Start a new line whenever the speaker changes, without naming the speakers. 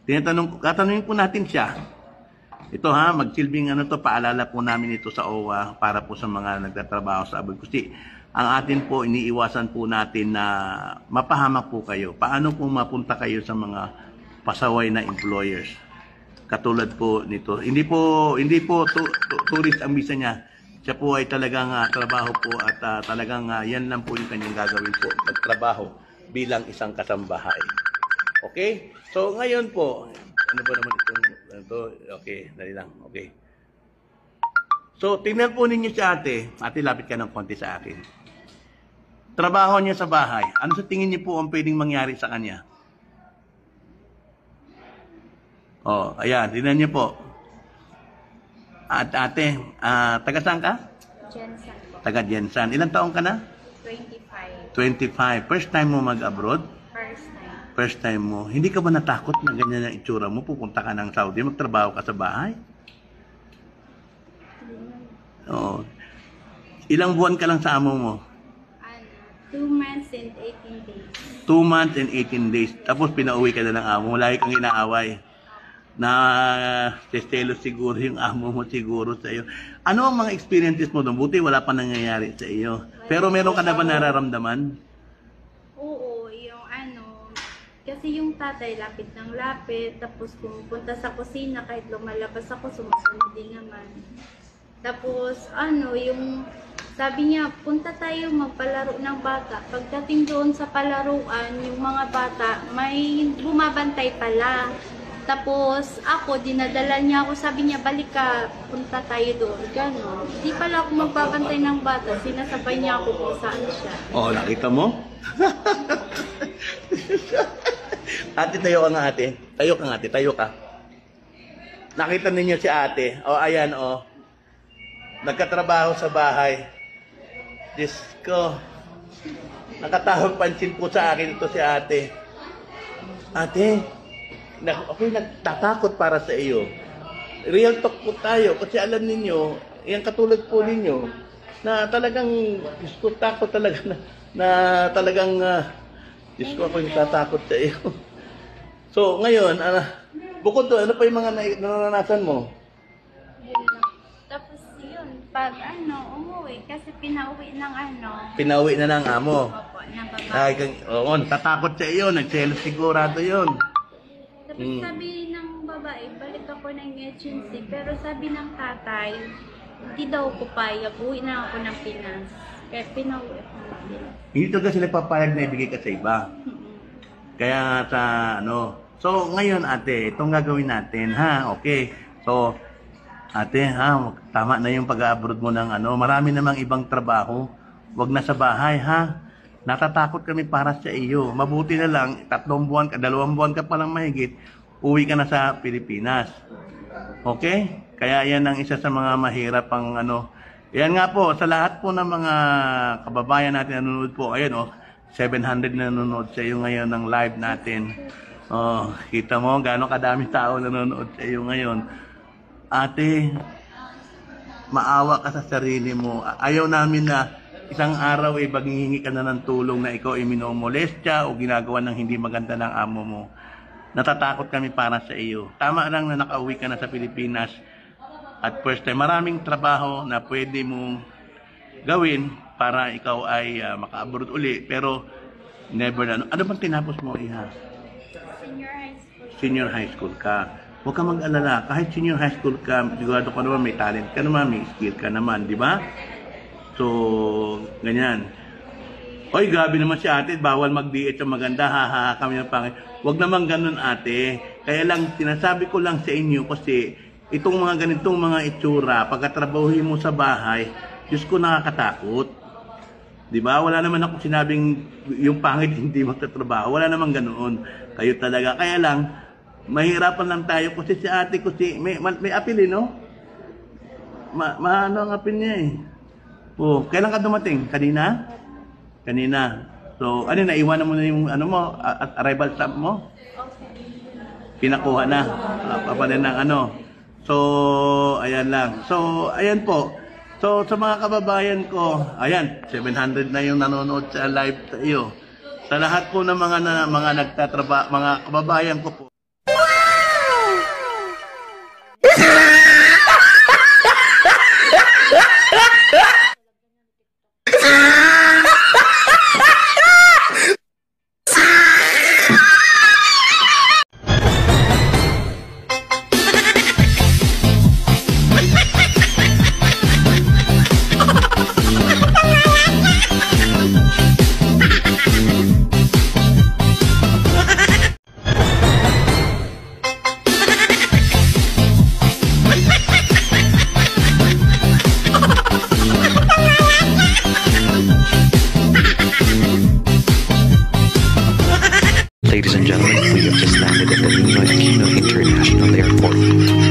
Tatanungin po natin siya. Ito ha, magsilbing ano to, paalala po namin ito sa OWA para po sa mga nagtatrabaho sa abroad. Kasi ang atin po, iniiwasan po natin na mapahamak po kayo. Paano po mapunta kayo sa mga pasaway na employers? Katulad po nito. Hindi po tourist ang visa niya. Siya po ay talagang trabaho po at talagang yan lang po yung kanyang gagawin po. Magtrabaho bilang isang kasambahay. Okay? So ngayon po, ano ba naman ito? Okay, dali lang. Okay. So, tingnan po ninyo si ate. Ate, lapit ka ng konti sa akin. Trabaho niya sa bahay. Ano sa tingin niyo po ang pwedeng mangyari sa kanya? Oh, ayan. Tingnan niyo po. At ate, taga saan ka?
Jensen po.
Taga Jensen. Ilang taong ka na?
25.
25. First time mo mag-abroad?
First time.
First time mo. Hindi ka ba natakot na ganyan ang itsura mo? Pupunta ka ng Saudi, magtrabaho ka sa bahay? Oo. Ilang buwan ka lang sa amo mo?
2 months and 18 days.
2 months and 18 days. Tapos pinauwi ka na ng amo mo. Lagi kang inaaway. Na testelo siguro yung amo mo siguro sa iyo. Ano ang mga experiences mo doon? Buti wala pa nangyayari sa iyo. Pero meron ka na ba nararamdaman?
Oo, yung kasi yung tatay lapit ng lapit, tapos pumupunta sa kusina kahit lumalabas ako, sumusunod din naman. Tapos yung sabi niya, punta tayo magpalaro ng bata. Pagdating doon sa palaruan, yung mga bata, may bumabantay pala. Tapos ako, dinadala niya ako, sabi niya, balik ka, punta tayo doon. Gano'n. Di pala ako magbabantay ng bata, sinasabay niya ako kung saan siya.
Oo, nakita mo? Ate, tayo ka nga ate. Tayo ka nga ate, tayo ka. Nakita ninyo si ate. O, ayan o. Nagkatrabaho sa bahay. Diyos ko. Nakatahog pansin po sa akin ito si ate. Ate, ako'y nagtatakot para sa iyo. Real talk po tayo. Kasi alam ninyo, yung katulad po ninyo, na talagang, Diyos ko, takot talaga na talagang, Diyos ko, ako'y nagtatakot sa iyo. So, ngayon, bukod doon, ano pa yung mga naranasan mo?
Yun lang. Tapos yun, pag umuwi, kasi pinauwi ng
Pinauwi na ng amo.
Opo, ng babae.
Ay, oo, natatakot sa iyo, nagselos sigurado yun.
Tapos sabi ng babae, balik ako ng agency. Pero sabi ng tatay, hindi daw ko payag. Uwi na ako ng Pinas. Kaya pinauwi ako ng Pinas.
Hindi talaga sila papayag na ibigay ka sa iba. Kaya so ngayon ate, itong gagawin natin, ha? Okay. So, ate, ha? Tama na yung pag-abroad mo ng marami namang ibang trabaho. Wag na sa bahay, ha? Natatakot kami para sa iyo. Mabuti na lang, 2 buwan ka, 2 buwan ka palang mahigit, uwi ka na sa Pilipinas. Okay? Kaya yan ang isa sa mga mahirap ang Yan nga po, sa lahat po ng mga kababayan natin nanonood po, ayun 700 na nanonood sa iyo ngayon ng live natin. Oh, kita mo gaano kadami tao nanonood sa iyo ngayon. Ate, maawa ka sa sarili mo. Ayaw namin na isang araw maghihingi ka na ng tulong na ikaw ay minomolestya o ginagawa ng hindi maganda ng amo mo. Natatakot kami para sa iyo. Tama lang na nakauwi ka na sa Pilipinas at first time. Maraming trabaho na pwede mong gawin para ikaw ay maka-abroad uli. Pero never na. Ano bang tinapos mo, Iha?
Senior high school.
Senior high school ka. Huwag ka mag-alala. Kahit senior high school ka, sigurado ka naman may talent ka naman, may skill ka naman, di ba? So, ganyan. Oy, grabe naman si ate, bawal mag-diet sa maganda, ha kami ng pangit. Huwag naman ganun ate. Kaya lang, sinasabi ko lang sa inyo kasi itong mga ganitong mga itsura, pagkatrabahuhin mo sa bahay, Diyos ko nakakatakot. Di ba? Wala naman ako sinabing yung pangit hindi magtatrabaho. Wala naman ganoon. Kayo talaga. Kaya lang, mahirapan lang tayo kasi si ate ko may apil no? Ano ang apil niya eh? Oh, kailan ka dumating? Kanina? Kanina. So, naiwanan mo na yung arrival stamp mo? Pinakuha na. Papanin ng So, ayan lang. So, ayan po. So, sa mga kababayan ko, ayan, 700 na yung nanonood sa live sa iyo. Sa lahat po ng mga nagtatrabaho, mga kababayan ko po.
landed at the Ninoy Aquino International Airport.